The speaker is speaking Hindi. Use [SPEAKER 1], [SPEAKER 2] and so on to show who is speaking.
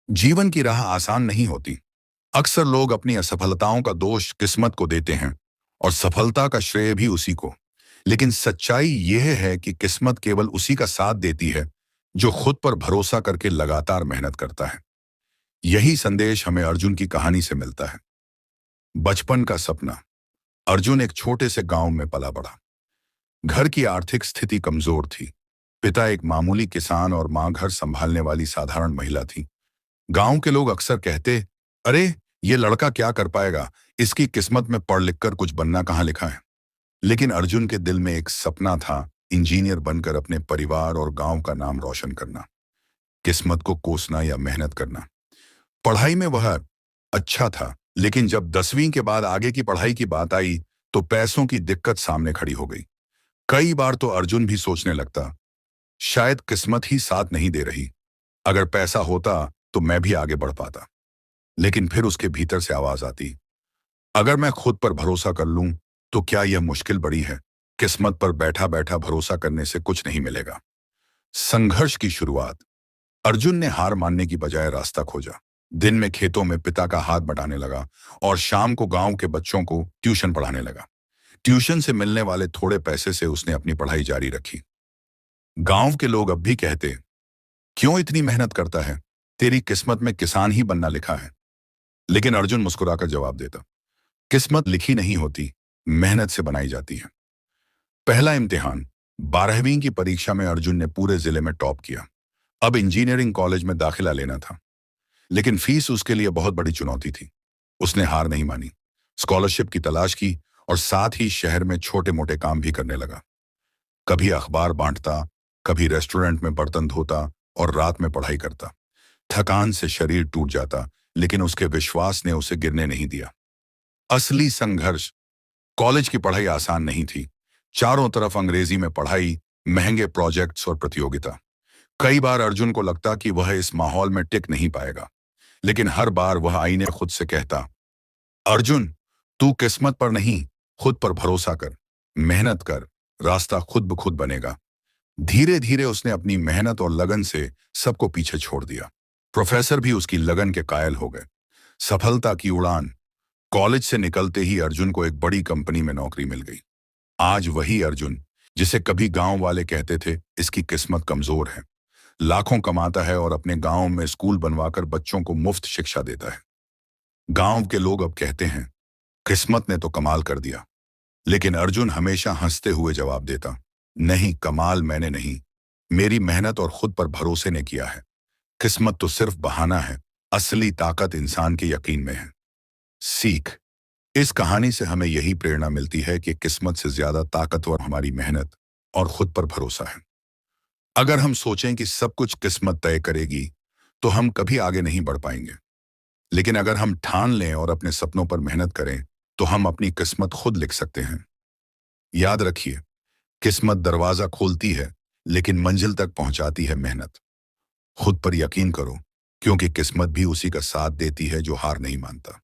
[SPEAKER 1] जीवन की राह आसान नहीं होती। अक्सर लोग अपनी असफलताओं का दोष किस्मत को देते हैं और सफलता का श्रेय भी उसी को। लेकिन सच्चाई यह है कि किस्मत केवल उसी का साथ देती है जो खुद पर भरोसा करके लगातार मेहनत करता है। यही संदेश हमें अर्जुन की कहानी से मिलता है। बचपन का सपना। अर्जुन एक छोटे से गांव में पला बड़ा। घर की आर्थिक स्थिति कमजोर थी। पिता एक मामूली किसान और मां घर संभालने वाली साधारण महिला थी। गांव के लोग अक्सर कहते, अरे ये लड़का क्या कर पाएगा, इसकी किस्मत में पढ़ लिख कर कुछ बनना कहाँ लिखा है। लेकिन अर्जुन के दिल में एक सपना था, इंजीनियर बनकर अपने परिवार और गांव का नाम रोशन करना। किस्मत को कोसना या मेहनत करना। पढ़ाई में वह अच्छा था, लेकिन जब 10वीं के बाद आगे की पढ़ाई की बात आई तो पैसों की दिक्कत सामने खड़ी हो गई। कई बार तो अर्जुन भी सोचने लगता, शायद किस्मत ही साथ नहीं दे रही। अगर पैसा होता तो मैं भी आगे बढ़ पाता। लेकिन फिर उसके भीतर से आवाज आती, अगर मैं खुद पर भरोसा कर लूं तो क्या यह मुश्किल बड़ी है। किस्मत पर बैठा बैठा भरोसा करने से कुछ नहीं मिलेगा। संघर्ष की शुरुआत। अर्जुन ने हार मानने की बजाय रास्ता खोजा। दिन में खेतों में पिता का हाथ बटाने लगा और शाम को गांव के बच्चों को ट्यूशन पढ़ाने लगा। ट्यूशन से मिलने वाले थोड़े पैसे से उसने अपनी पढ़ाई जारी रखी। गांव के लोग अब भी कहते, क्यों इतनी मेहनत करता है, तेरी किस्मत में किसान ही बनना लिखा है। लेकिन अर्जुन मुस्कुराकर जवाब देता, किस्मत लिखी नहीं होती, मेहनत से बनाई जाती है। पहला इम्तिहान। 12वीं की परीक्षा में अर्जुन ने पूरे जिले में टॉप किया। अब इंजीनियरिंग कॉलेज में दाखिला लेना था, लेकिन फीस उसके लिए बहुत बड़ी चुनौती थी। उसने हार नहीं मानी, स्कॉलरशिप की तलाश की और साथ ही शहर में छोटे मोटे काम भी करने लगा। कभी अखबार बांटता, कभी रेस्टोरेंट में बर्तन धोता और रात में पढ़ाई करता। थकान से शरीर टूट जाता, लेकिन उसके विश्वास ने उसे गिरने नहीं दिया। असली संघर्ष। कॉलेज की पढ़ाई आसान नहीं थी। चारों तरफ अंग्रेजी में पढ़ाई, महंगे प्रोजेक्ट्स और प्रतियोगिता। कई बार अर्जुन को लगता कि वह इस माहौल में टिक नहीं पाएगा, लेकिन हर बार वह आईने खुद से कहता, अर्जुन, तू किस्मत पर नहीं, खुद पर भरोसा कर, मेहनत कर, रास्ता खुद ब खुद बनेगा। धीरे धीरे उसने अपनी मेहनत और लगन से सबको पीछे छोड़ दिया। प्रोफेसर भी उसकी लगन के कायल हो गए। सफलता की उड़ान। कॉलेज से निकलते ही अर्जुन को एक बड़ी कंपनी में नौकरी मिल गई। आज वही अर्जुन जिसे कभी गांव वाले कहते थे इसकी किस्मत कमजोर है, लाखों कमाता है और अपने गांव में स्कूल बनवाकर बच्चों को मुफ्त शिक्षा देता है। गांव के लोग अब कहते हैं, किस्मत ने तो कमाल कर दिया। लेकिन अर्जुन हमेशा हंसते हुए जवाब देता, नहीं, कमाल मैंने नहीं, मेरी मेहनत और खुद पर भरोसे ने किया है। किस्मत तो सिर्फ बहाना है, असली ताकत इंसान के यकीन में है। सीख। इस कहानी से हमें यही प्रेरणा मिलती है कि किस्मत से ज्यादा ताकतवर हमारी मेहनत और खुद पर भरोसा है। अगर हम सोचें कि सब कुछ किस्मत तय करेगी तो हम कभी आगे नहीं बढ़ पाएंगे। लेकिन अगर हम ठान लें और अपने सपनों पर मेहनत करें तो हम अपनी किस्मत खुद लिख सकते हैं। याद रखिए, किस्मत दरवाजा खोलती है, लेकिन मंजिल तक पहुंचाती है मेहनत। खुद पर यकीन करो, क्योंकि किस्मत भी उसी का साथ देती है जो हार नहीं मानता।